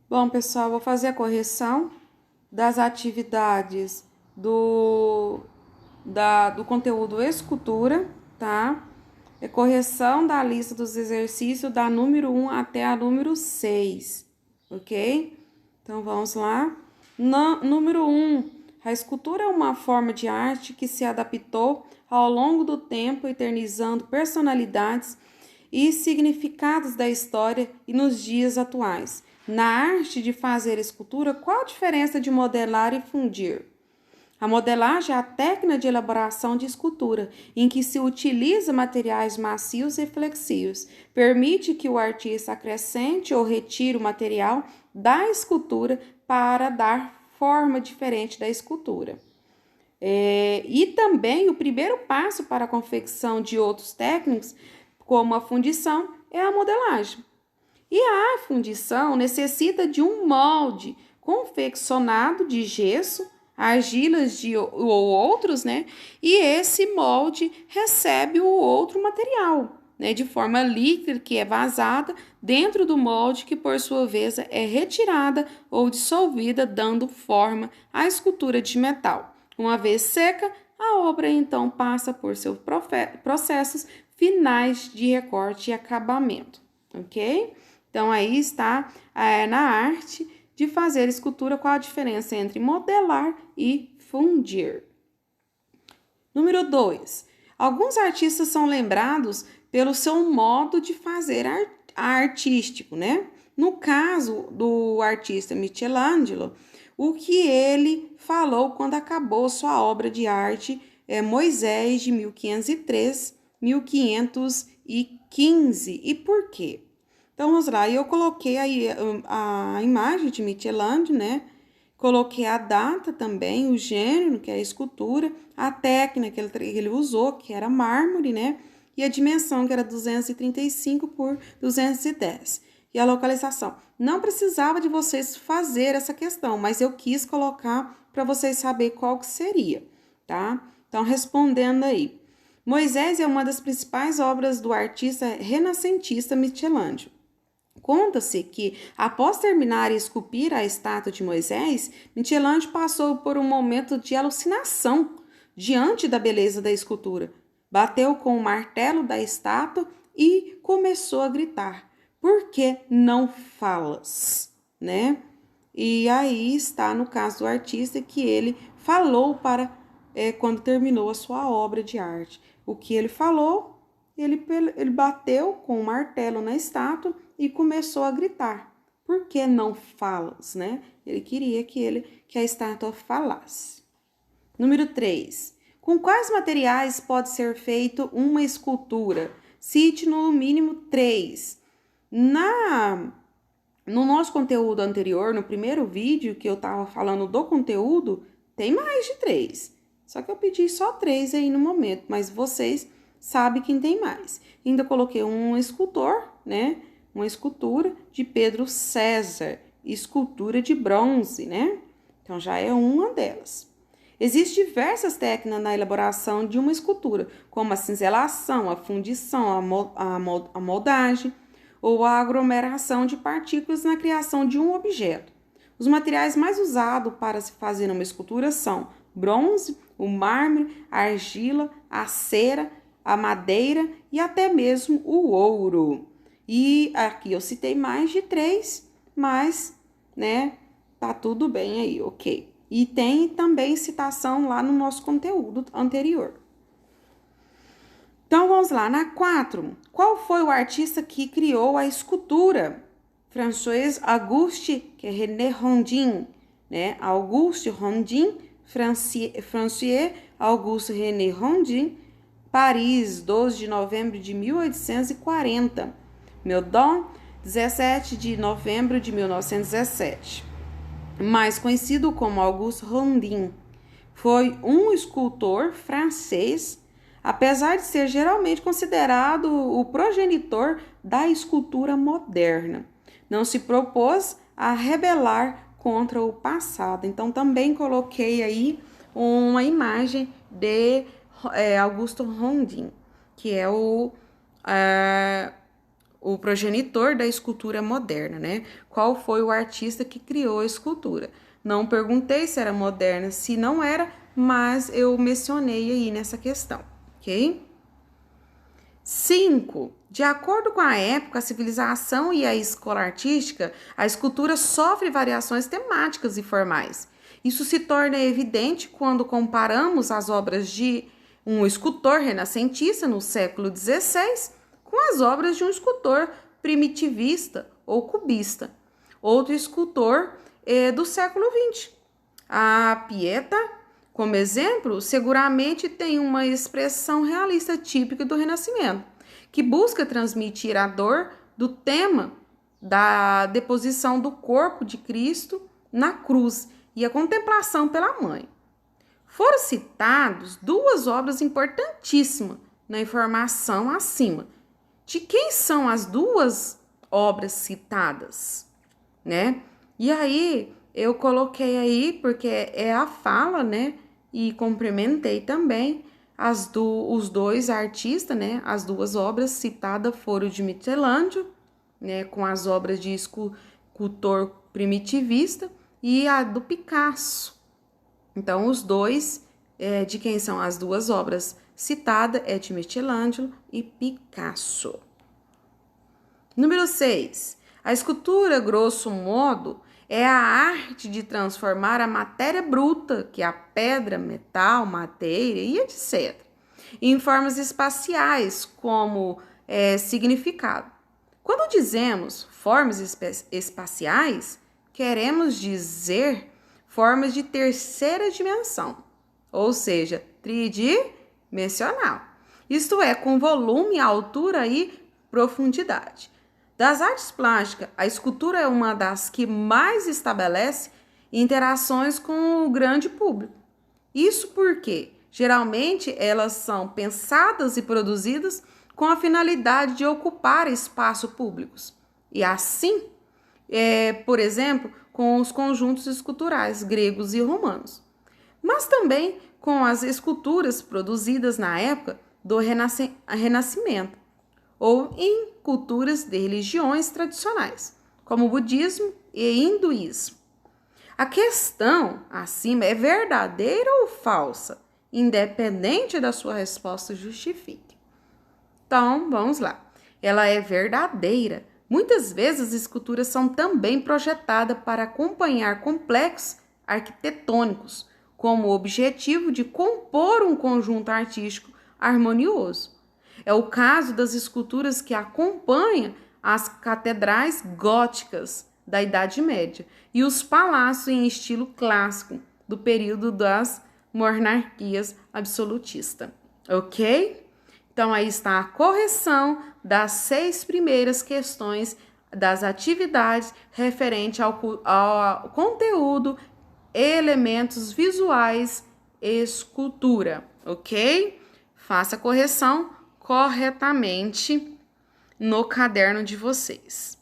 Bom, pessoal, vou fazer a correção das atividades do conteúdo escultura, tá? É correção da lista dos exercícios da número 1 até a número 6, ok? Então, vamos lá. Número 1. A escultura é uma forma de arte que se adaptou ao longo do tempo, eternizando personalidades e significados da história e nos dias atuais. Na arte de fazer escultura, qual a diferença de modelar e fundir? A modelagem é a técnica de elaboração de escultura, em que se utiliza materiais macios e flexíveis. Permite que o artista acrescente ou retire o material da escultura para dar forma diferente da escultura. E também o primeiro passo para a confecção de outros técnicos, como a fundição, é a modelagem. E a fundição necessita de um molde confeccionado de gesso, argilas ou outros, né? E esse molde recebe o outro material, né? De forma líquida, que é vazada dentro do molde, que por sua vez é retirada ou dissolvida, dando forma à escultura de metal. Uma vez seca, a obra então passa por seus processos finais de recorte e acabamento, ok? Então, aí está na arte de fazer escultura, qual a diferença entre modelar e fundir. Número 2. Alguns artistas são lembrados pelo seu modo de fazer artístico, né? No caso do artista Michelangelo, o que ele falou quando acabou sua obra de arte Moisés de 1503, 1515. E por quê? Então, vamos lá, eu coloquei aí a imagem de Michelangelo, né? Coloquei a data também, o gênero, que é a escultura, a técnica que ele usou, que era mármore, né? E a dimensão, que era 235 por 210. E a localização. Não precisava de vocês fazer essa questão, mas eu quis colocar para vocês saberem qual que seria, tá? Então, respondendo aí. Moisés é uma das principais obras do artista renascentista Michelangelo. Conta-se que, após terminar e esculpir a estátua de Moisés, Michelangelo passou por um momento de alucinação diante da beleza da escultura. Bateu com o martelo da estátua e começou a gritar: "Por que não falas?", né? E aí está no caso do artista que ele falou para quando terminou a sua obra de arte. O que ele falou? Ele bateu com o martelo na estátua e começou a gritar: "Por que não falas?", né? Ele queria que a estátua falasse. Número 3. Com quais materiais pode ser feita uma escultura? Cite no mínimo 3. No nosso conteúdo anterior, no primeiro vídeo que eu estava falando do conteúdo, tem mais de 3. Só que eu pedi só 3 aí no momento, mas vocês sabem quem tem mais. Ainda coloquei um escultor, né? Uma escultura de Pedro César, escultura de bronze, né? Então já é uma delas. Existem diversas técnicas na elaboração de uma escultura, como a cinzelação, a fundição, a moldagem ou a aglomeração de partículas na criação de um objeto. Os materiais mais usados para se fazer uma escultura são bronze, o mármore, a argila, a cera, a madeira e até mesmo o ouro. E aqui eu citei mais de 3, mas, né, tá tudo bem aí, ok. E tem também citação lá no nosso conteúdo anterior. Então, vamos lá, na 4. Qual foi o artista que criou a escultura? François Auguste, que é René Rondin, né? Auguste Rondin, François Auguste René Rondin, Paris, 12 de novembro de 1840. Meudon, 17 de novembro de 1917. Mais conhecido como Auguste Rondin, foi um escultor francês, apesar de ser geralmente considerado o progenitor da escultura moderna. Não se propôs a rebelar contra o passado. Então, também coloquei aí uma imagem de Auguste Rondin, que é o o progenitor da escultura moderna, né? Qual foi o artista que criou a escultura? Não perguntei se era moderna, se não era, mas eu mencionei aí nessa questão, ok? 5. De acordo com a época, a civilização e a escola artística, a escultura sofre variações temáticas e formais. Isso se torna evidente quando comparamos as obras de um escultor renascentista no século XVI com as obras de um escultor primitivista ou cubista, outro escultor do século XX. A Pieta, como exemplo, seguramente tem uma expressão realista típica do Renascimento, que busca transmitir a dor do tema da deposição do corpo de Cristo na cruz e a contemplação pela mãe. Foram citados duas obras importantíssimas na informação acima. De quem são as duas obras citadas, né? E aí, eu coloquei aí, porque é a fala, né? E complementei também os dois artistas, né? As duas obras citadas foram de Michelangelo, né? Com as obras de escultor primitivista, e a do Picasso. Então, os dois, de quem são as duas obras citadas, é de Michelangelo e Picasso. Número 6. A escultura, grosso modo, é a arte de transformar a matéria bruta, que é a pedra, metal, madeira e etc., em formas espaciais como significado. Quando dizemos formas espaciais, queremos dizer formas de terceira dimensão, ou seja, tridimensional. Isto é, com volume, altura e profundidade. Das artes plásticas, a escultura é uma das que mais estabelece interações com o grande público. Isso porque, geralmente, elas são pensadas e produzidas com a finalidade de ocupar espaços públicos. E assim, por exemplo, com os conjuntos esculturais gregos e romanos. Mas também com as esculturas produzidas na época do Renascimento, ou em culturas de religiões tradicionais, como o budismo e hinduísmo. A questão acima é verdadeira ou falsa? Independente da sua resposta, justifique. Então, vamos lá. Ela é verdadeira. Muitas vezes as esculturas são também projetadas para acompanhar complexos arquitetônicos, como objetivo de compor um conjunto artístico harmonioso. É o caso das esculturas que acompanham as catedrais góticas da Idade Média e os palácios em estilo clássico do período das monarquias absolutistas, ok? Então, aí está a correção das 6 primeiras questões das atividades referente ao conteúdo, elementos visuais, escultura, ok? Faça a correção corretamente no caderno de vocês.